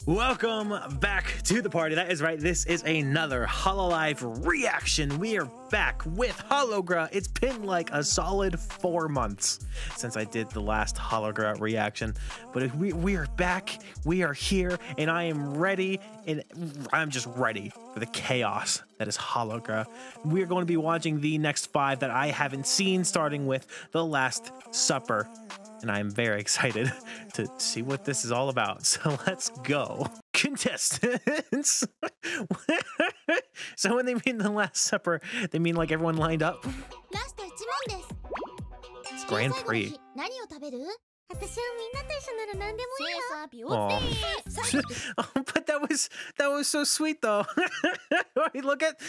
Welcome back to the party. That is right. This is another HOLOLIVE reaction. We are back with Hologra. It's been like a solid 4 months since I did the last Hologra reaction, but we are back. We are here, and I am ready, and I'm just ready for the chaos that is Hologra. We are going to be watching the next 5 that I haven't seen, starting with The Last Supper. And I'm very excited to see what this is all about. So let's go. Contestants. So when they mean The Last Supper, they mean like everyone lined up? It's Grand Prix. Oh, but that was so sweet though. look at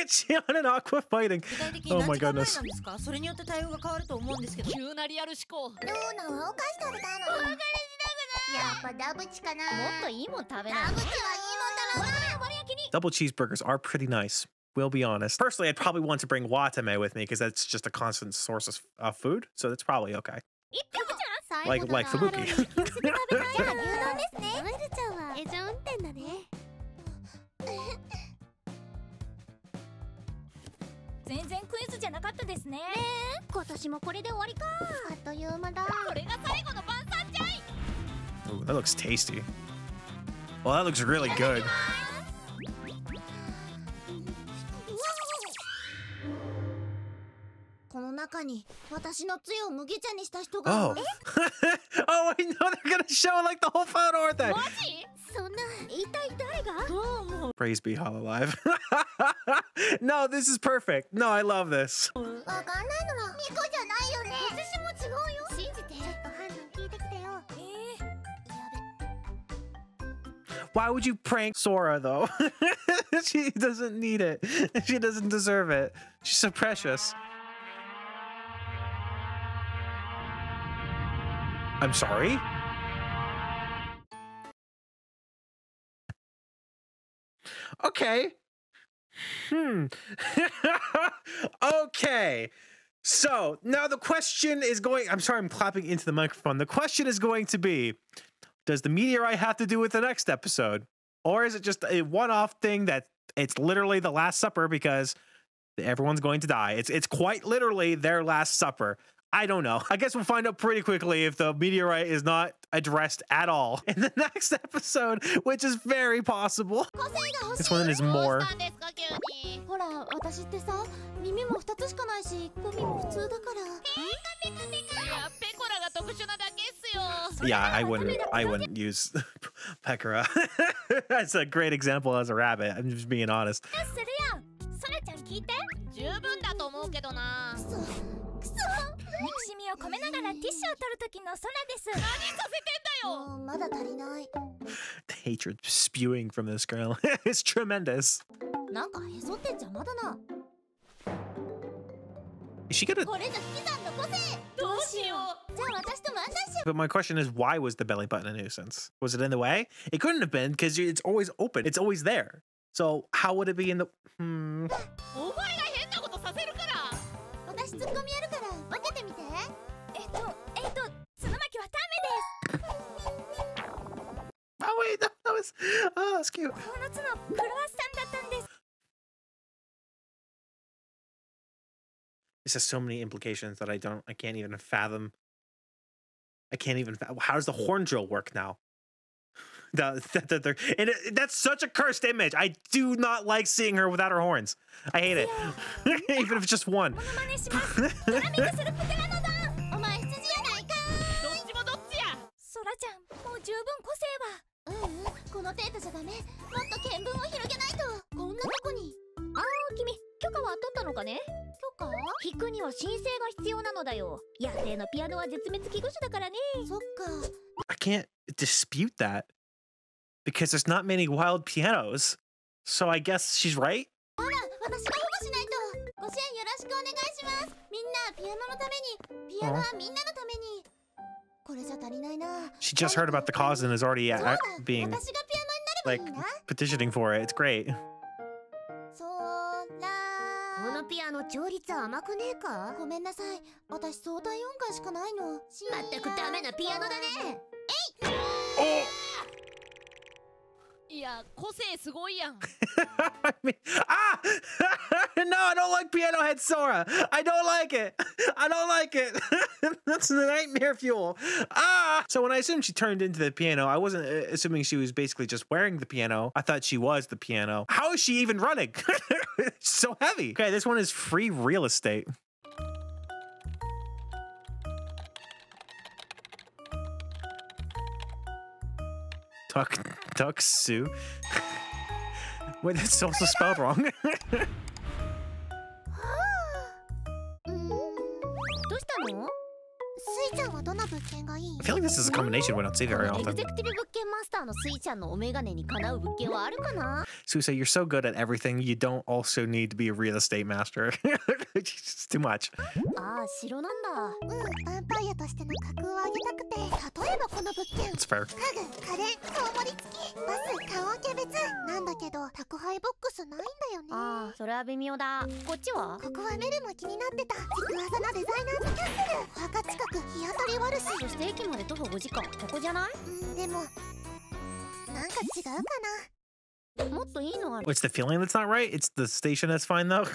Xion and Aqua fighting. Oh my goodness. Double cheeseburgers are pretty nice, we'll be honest. Personally, I'd probably want to bring watame with me because that's just a constant source of food, so that's probably okay. Like Fubuki. Ooh, that looks tasty. Well, that looks really good. Oh. Oh, I know they're gonna show like the whole photo, aren't they? Praise be HOLOLIVE. No, this is perfect. No, I love this. Why would you prank Sora though? She doesn't need it. She doesn't deserve it. She's so precious. I'm sorry? Okay. Okay. So now the question is going, I'm sorry, I'm clapping into the microphone. The question is going to be, does the meteorite have to do with the next episode? Or is it just a one-off thing that it's literally the Last Supper because everyone's going to die? It's quite literally their Last Supper. I don't know. I guess we'll find out pretty quickly if the meteorite is not addressed at all in the next episode, which is very possible. This one is more. Yeah, I wouldn't use Pekora. That's a great example as a rabbit. I'm just being honest. The hatred spewing from this girl is tremendous. Is she gonna... But my question is, why was the belly button a nuisance? Was it in the way? It couldn't have been because it's always open. It's always there. So how would it be in the... Oh wait, that was... Oh, that's cute. This has so many implications that I can't even fathom. How does the horn drill work now? That's such a cursed image. I do not like seeing her without her horns. I hate it. Even if it's just one. I can't dispute that because there's not many wild pianos. So I guess she's right. She just heard about the cause and is already being like petitioning for it. It's great. このピアノ調律甘くねえか？ごめんなさい。私相対音感しかないの。まったくダメなピアノだね。えい！ I mean, ah! No, I don't like Piano Head Sora. I don't like it. I don't like it. That's the nightmare fuel. Ah! So when I assumed she turned into the piano, I wasn't assuming she was basically just wearing the piano. I thought she was the piano. How is she even running? It's so heavy. Okay, this one is free real estate. Duck Sue. Wait, that's also spelled wrong. I feel like this is a combination we don't see very often. Susa, you're so good at everything, you don't also need to be a real estate master. It's too much. It's fair. What's the feeling that's not right? It's the station that's fine though.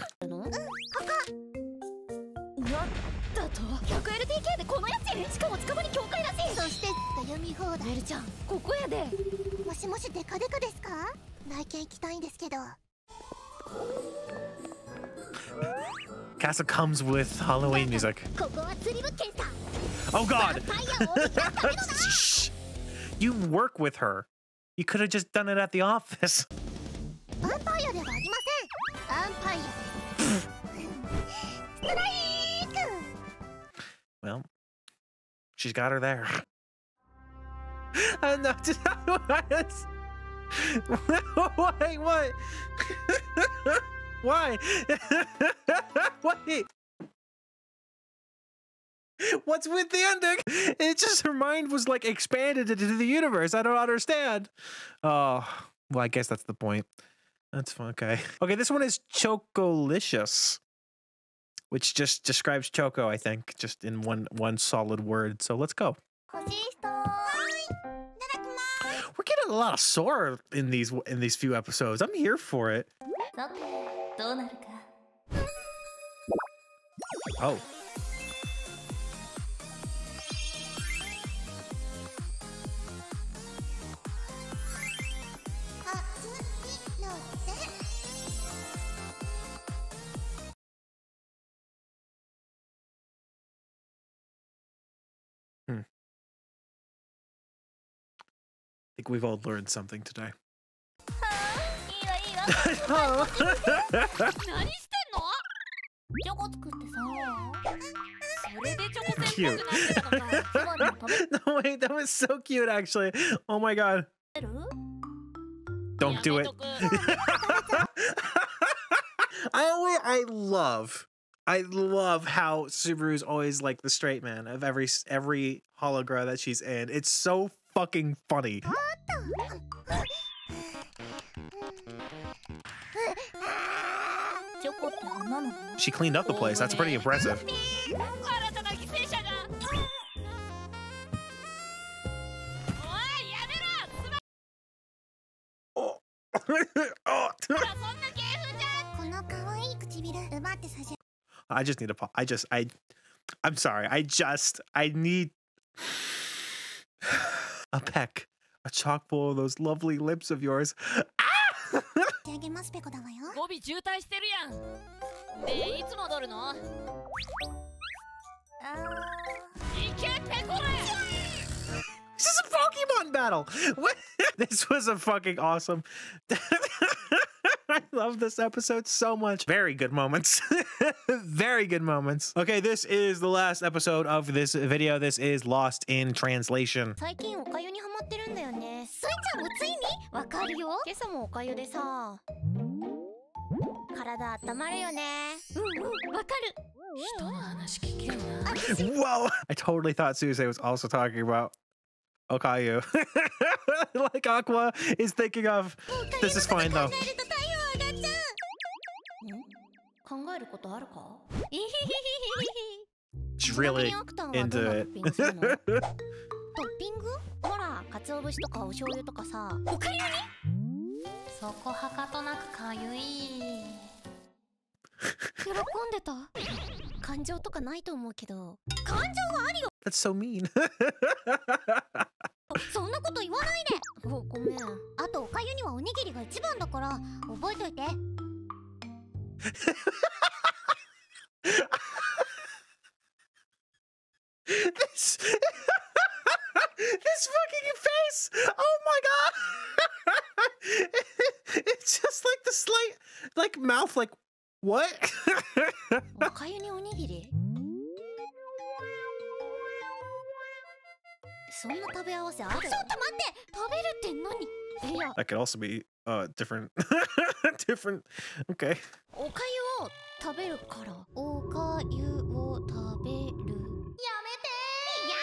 Castle comes with Halloween music. Oh god! Shh. You work with her. You could have just done it at the office. Well, she's got her there. I'm not. Wait, what? Why? Wait. What's with the ending? It just, her mind was like expanded into the universe. I don't understand. Oh, well, I guess that's the point. That's fun. Okay. Okay, this one is Chocolicious, which just describes Choco, I think, just in one solid word. So let's go. We're getting a lot of Sora in these few episodes. I'm here for it. Oh. I think we've all learned something today. Cute. No, wait, that was so cute, actually. Oh my god. Don't do it. I love how Subaru's always like the straight man of every hologra that she's in. It's so fucking funny. She cleaned up the place. That's pretty impressive. Oh. Oh. I just need a I'm sorry. I need a peck, a chalk bowl of those lovely lips of yours. Ah! This is a Pokemon battle. What? This was a fucking awesome. I love this episode so much. Very good moments. Very good moments. Okay, this is the last episode of this video. This is Lost in Translation. Whoa! I totally thought Suze was also talking about OKAYU. Like Aqua is thinking of. This is fine though. She's really into it. そこはかとなくかゆい。喜んでた？感情とかないと思うけど。感情はあるよ。That's so mean. そんなこと言わないで。ごめん。あとおかゆにはおにぎりが一番だから覚えといて。this fucking face. Oh my god. It's just like the slight like mouth like what? おかゆにおにぎり？そんな食べ合わせある？ちょっと待って、食べるって何？いや、 That could also be different. Different. Okay. おかゆを食べるから。おかゆを食べる。やめてー。いや。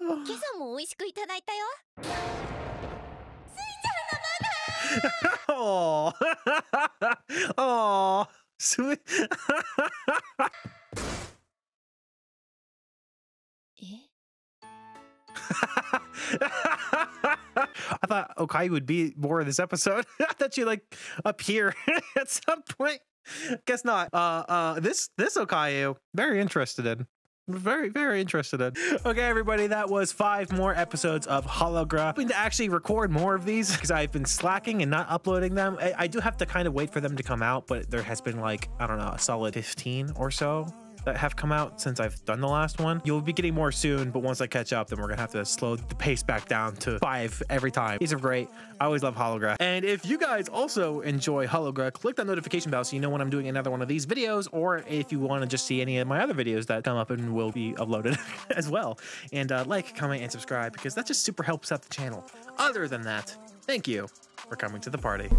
今朝も美味しくいただいたよ。スイちゃんのママ。Oh, sweet. え？ I thought OKAYU would be more in this episode. I thought she'd like appear at some point. Guess not. This OKAYU, very interested in. Very interested in. Okay, everybody, that was 5 more episodes of Hologra. I'm hoping to actually record more of these because I've been slacking and not uploading them. I do have to kind of wait for them to come out, but there has been like, I don't know, a solid 15 or so that have come out since I've done the last one. You'll be getting more soon, but once I catch up, then we're gonna have to slow the pace back down to 5 every time. These are great. I always love Hologra. And if you guys also enjoy Hologra, click that notification bell so you know when I'm doing another one of these videos, or if you want to just see any of my other videos that come up and will be uploaded as well. And like, comment, and subscribe because that just super helps out the channel. Other than that, thank you for coming to the party.